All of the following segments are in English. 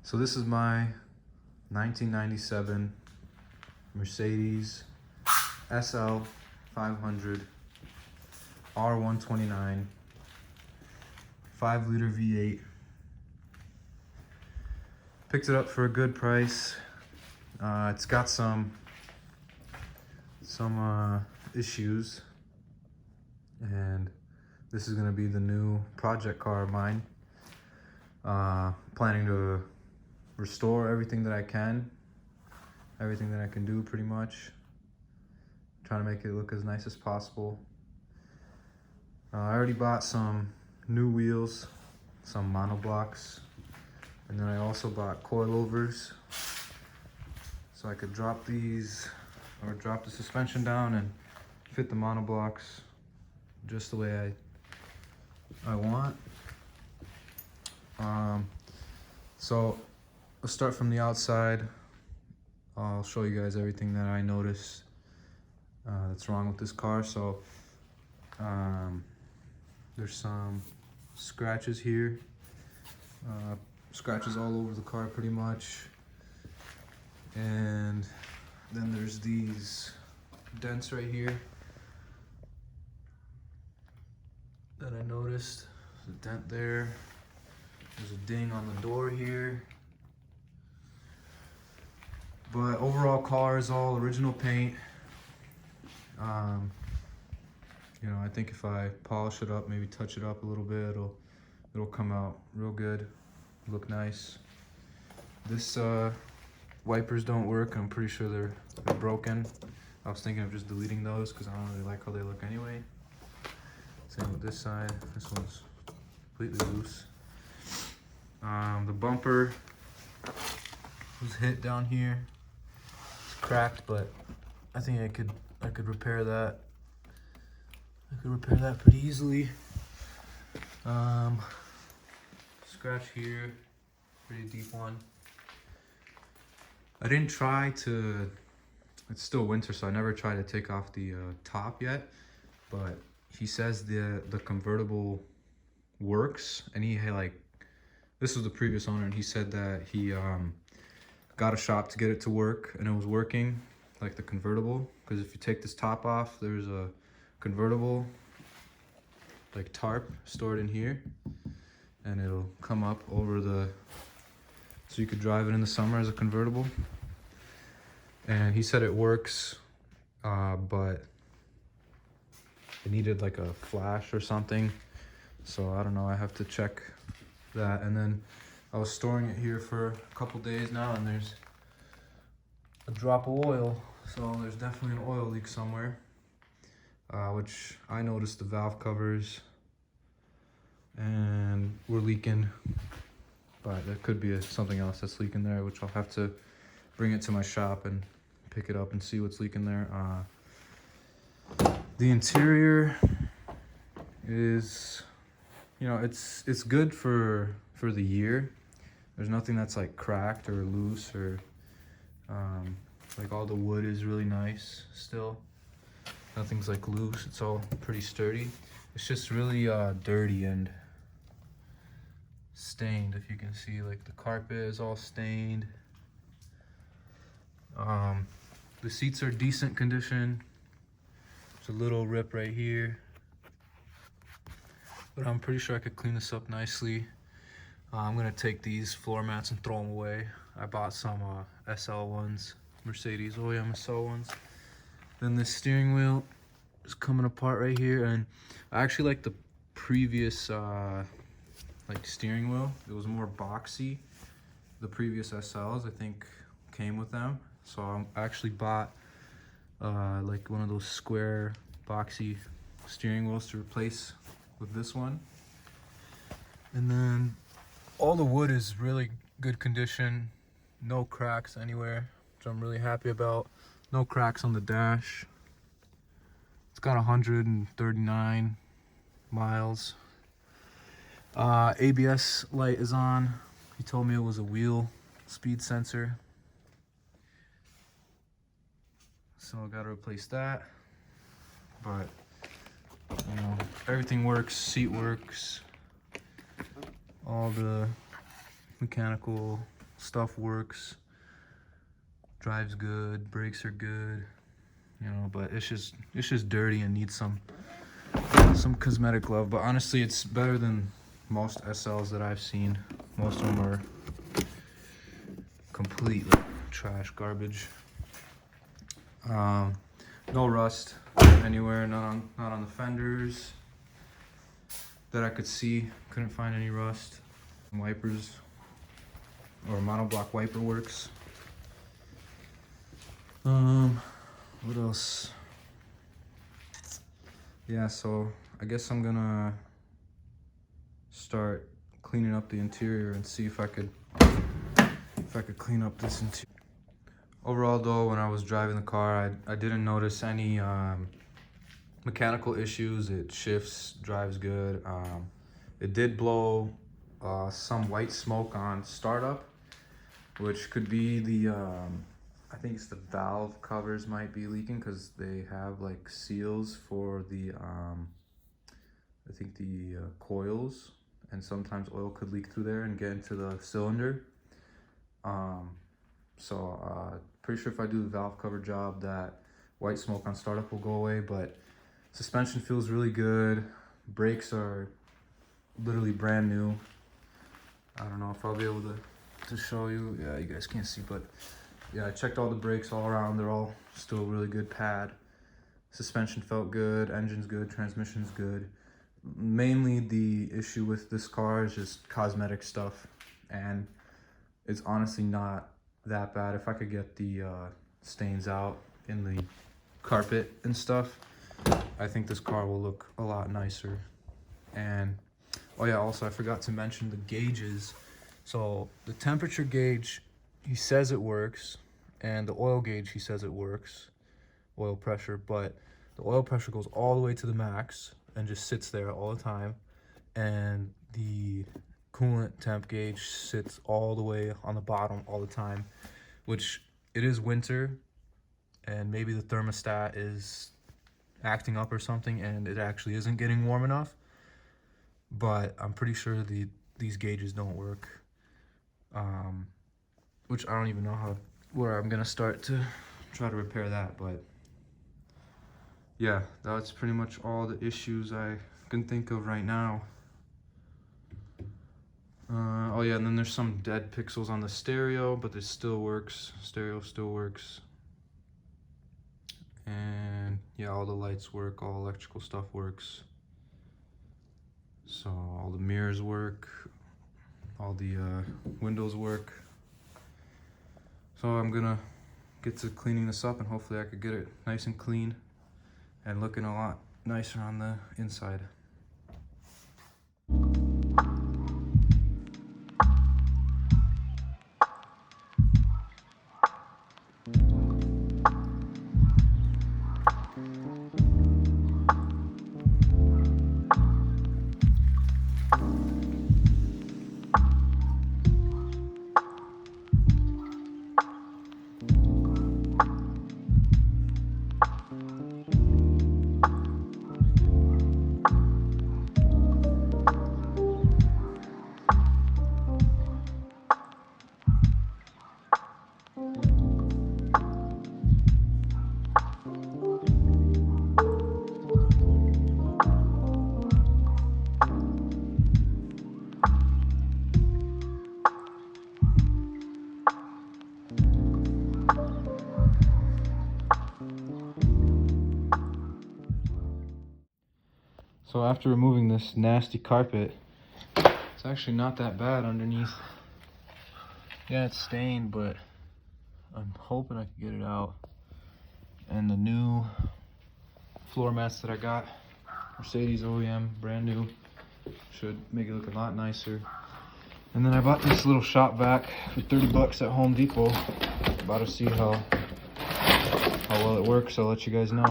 So this is my 1997 Mercedes SL 500 R129 5-liter V8. Picked it up for a good price. It's got some issues, and this is gonna be the new project car of mine. Planning to restore everything that I can do pretty much. Trying to make it look as nice as possible. I already bought some new wheels, some monoblocks, and then I also bought coilovers so I could drop these, or drop the suspension down and fit the monoblocks just the way I want. So let's start from the outside. I'll show you guys everything that I noticed that's wrong with this car. So there's some scratches here, scratches all over the car pretty much, and then there's these dents right here that I noticed. There's a dent there. There's a ding on the door here. But overall, car is all original paint. You know, I think if I polish it up, maybe touch it up a little bit, it'll come out real good, look nice. This wipers don't work. I'm pretty sure they're broken. I was thinking of just deleting those because I don't really like how they look anyway. Same with this side. This one's completely loose. The bumper was hit down here. It's cracked, but I think I could repair that. I could repair that pretty easily. Scratch here, pretty deep one. I didn't try to, it's still winter, so I never tried to take off the top yet, but he says the convertible works, and he had this was the previous owner, and he said that he got a shop to get it to work, and it was working, like the convertible, because if you take this top off, there's a convertible like tarp stored in here, and it'll come up over so you could drive it in the summer as a convertible. And he said it works, but it needed like a flash or something, so I don't know, I have to check that. And then I was storing it here for a couple days now, and there's a drop of oil, so there's definitely an oil leak somewhere, which I noticed the valve covers and we're leaking, but there could be something else that's leaking there, which I'll have to bring it to my shop and pick it up and see what's leaking there. The interior is, you know, it's good for the year. There's nothing that's like cracked or loose, or like all the wood is really nice still. Nothing's like loose, it's all pretty sturdy. It's just really dirty and stained. If you can see, like the carpet is all stained. The seats are decent condition. There's a little rip right here, but I'm pretty sure I could clean this up nicely. I'm gonna take these floor mats and throw them away. I bought some SL ones, Mercedes OEM SL ones. Then this steering wheel is coming apart right here, and I actually like the previous like steering wheel. It was more boxy. The previous SLs, I think, came with them, so I actually bought like one of those square boxy steering wheels to replace with this one. And then all the wood is really good condition, no cracks anywhere, which I'm really happy about. No cracks on the dash. It's got 139 miles. ABS light is on. He told me it was a wheel speed sensor, so I gotta replace that. But you know, everything works. Seat works. All the mechanical stuff works, drives good, brakes are good, you know, but it's just dirty and needs some cosmetic love. But honestly, it's better than most SLs that I've seen. Most of them are complete trash, garbage. No rust anywhere, not on the fenders that I could see. Couldn't find any rust. Wipers or monoblock wiper works. What else? Yeah, so I guess I'm gonna start cleaning up the interior and see if I could clean up this interior. Overall though, when I was driving the car, I didn't notice any mechanical issues. It shifts, drives good. It did blow some white smoke on startup, which could be the I think it's the valve covers might be leaking, because they have like seals for the I think the coils, and sometimes oil could leak through there and get into the cylinder. Pretty sure if I do the valve cover job, that white smoke on startup will go away. But suspension feels really good. Brakes are literally brand new. I don't know if I'll be able to show you. Yeah, you guys can't see, but yeah, I checked all the brakes all around. They're all still really good pad. Suspension felt good, engine's good, transmission's good. Mainly the issue with this car is just cosmetic stuff, and it's honestly not that bad. If I could get the stains out in the carpet and stuff, I think this car will look a lot nicer. And oh yeah, also I forgot to mention the gauges. So the temperature gauge, he says it works, and the oil gauge, he says it works, oil pressure, but the oil pressure goes all the way to the max and just sits there all the time, and the coolant temp gauge sits all the way on the bottom all the time, which it is winter, and maybe the thermostat is acting up or something and it actually isn't getting warm enough, but I'm pretty sure these gauges don't work, which I don't even know where I'm gonna start to try to repair that. But yeah, that's pretty much all the issues I can think of right now. Oh yeah, and then there's some dead pixels on the stereo, but it still works. Stereo still works. And yeah, all the lights work, all electrical stuff works. So all the mirrors work, all the windows work. So I'm gonna get to cleaning this up, and hopefully I could get it nice and clean and looking a lot nicer on the inside. So after removing this nasty carpet, it's actually not that bad underneath. Yeah, it's stained, but I'm hoping I can get it out. And the new floor mats that I got, Mercedes OEM, brand new, should make it look a lot nicer. And then I bought this little shop vac for 30 bucks at Home Depot. About to see how well it works. I'll let you guys know.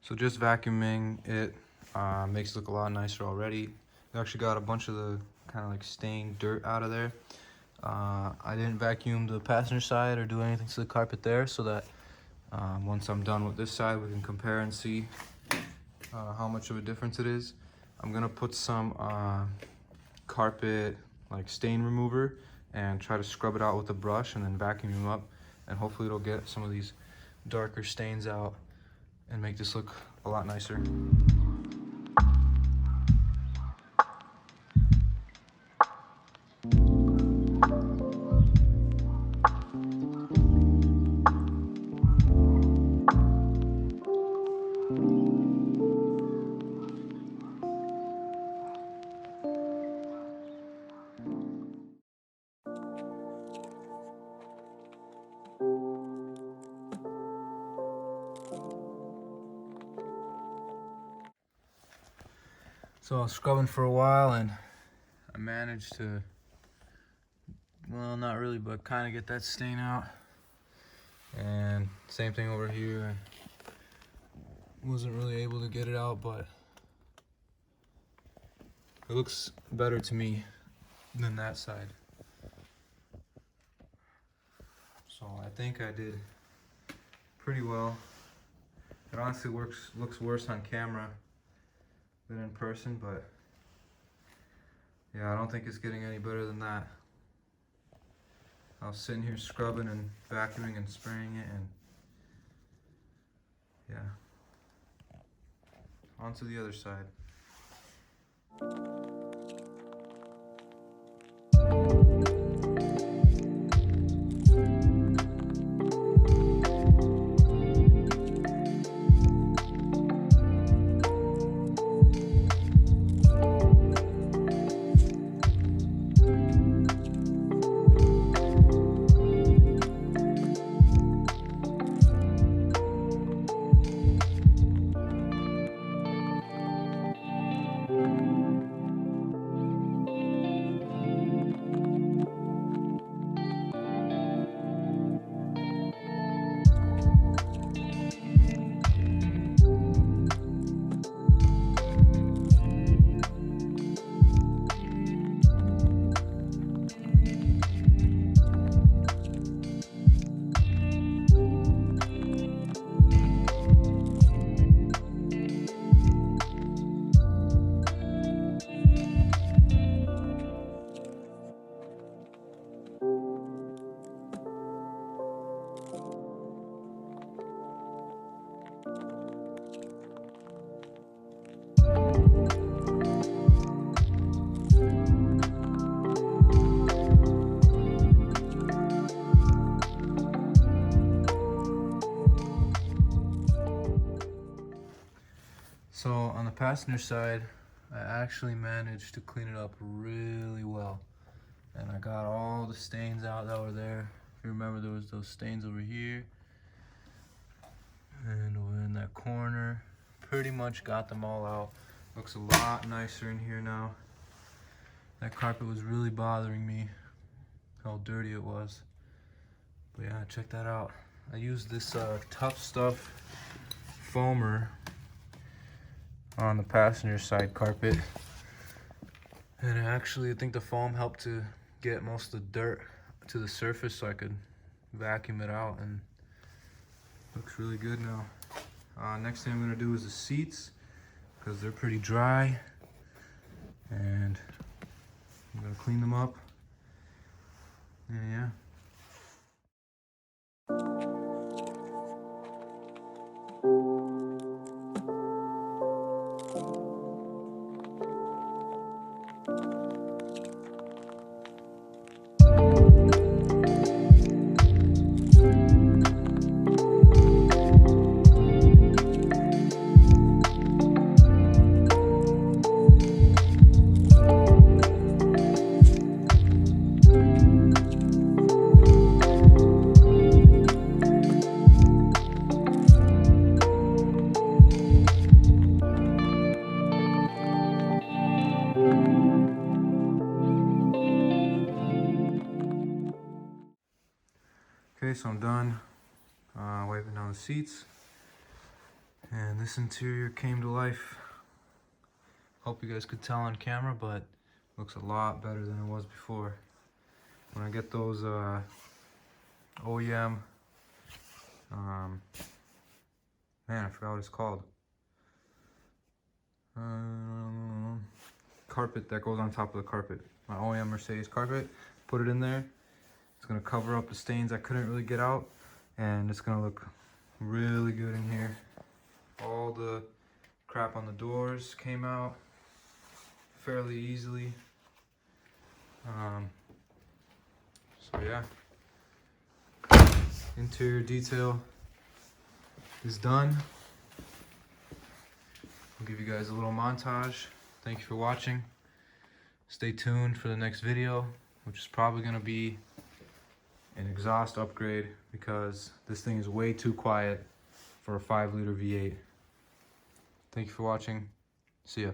So just vacuuming it makes it look a lot nicer already. We actually got a bunch of the kind of like stained dirt out of there. I didn't vacuum the passenger side or do anything to the carpet there, so that once I'm done with this side, we can compare and see how much of a difference it is. I'm gonna put some carpet like stain remover and try to scrub it out with a brush and then vacuum them up, and hopefully it'll get some of these darker stains out and make this look a lot nicer. So I was scrubbing for a while and I managed to, well, not really, but kind of get that stain out. And same thing over here. I wasn't really able to get it out, but it looks better to me than that side. So I think I did pretty well. It honestly looks worse on camera than in person, but yeah, I don't think it's getting any better than that. I was sitting here scrubbing and vacuuming and spraying it, and yeah. On to the other side. So on the passenger side, I actually managed to clean it up really well. And I got all the stains out that were there. If you remember, there was those stains over here and over in that corner. Pretty much got them all out. Looks a lot nicer in here now. That carpet was really bothering me, how dirty it was. But yeah, check that out. I used this Tough Stuff foamer on the passenger side carpet, and actually I think the foam helped to get most of the dirt to the surface so I could vacuum it out, and looks really good now. Next thing I'm gonna do is the seats, because they're pretty dry, and I'm gonna clean them up. And yeah. Okay, so I'm done wiping down the seats. And this interior came to life. Hope you guys could tell on camera, but looks a lot better than it was before. When I get those OEM, man, I forgot what it's called. Carpet that goes on top of the carpet. My OEM Mercedes carpet, put it in there. It's gonna cover up the stains I couldn't really get out, and it's gonna look really good in here. All the crap on the doors came out fairly easily. So yeah, interior detail is done. I'll give you guys a little montage. Thank you for watching. Stay tuned for the next video, which is probably gonna be an exhaust upgrade because this thing is way too quiet for a 5-liter V8. Thank you for watching. See ya.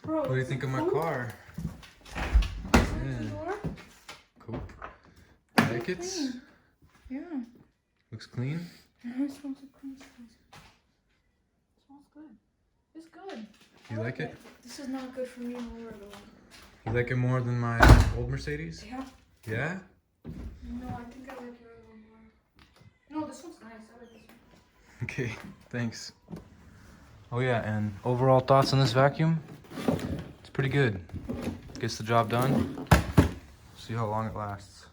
Bro, What do you think of my car? Yeah. Cool. You like it? Clean. Yeah. Looks clean? It smells like clean. It smells good. It's good. You like it? This is not good for me and Laura though. You like it more than my old Mercedes? Yeah. Yeah? No, I think I like your other one more. No, this one's nice. I like this one. Okay, thanks. Oh yeah, and overall thoughts on this vacuum? It's pretty good. Gets the job done. See how long it lasts.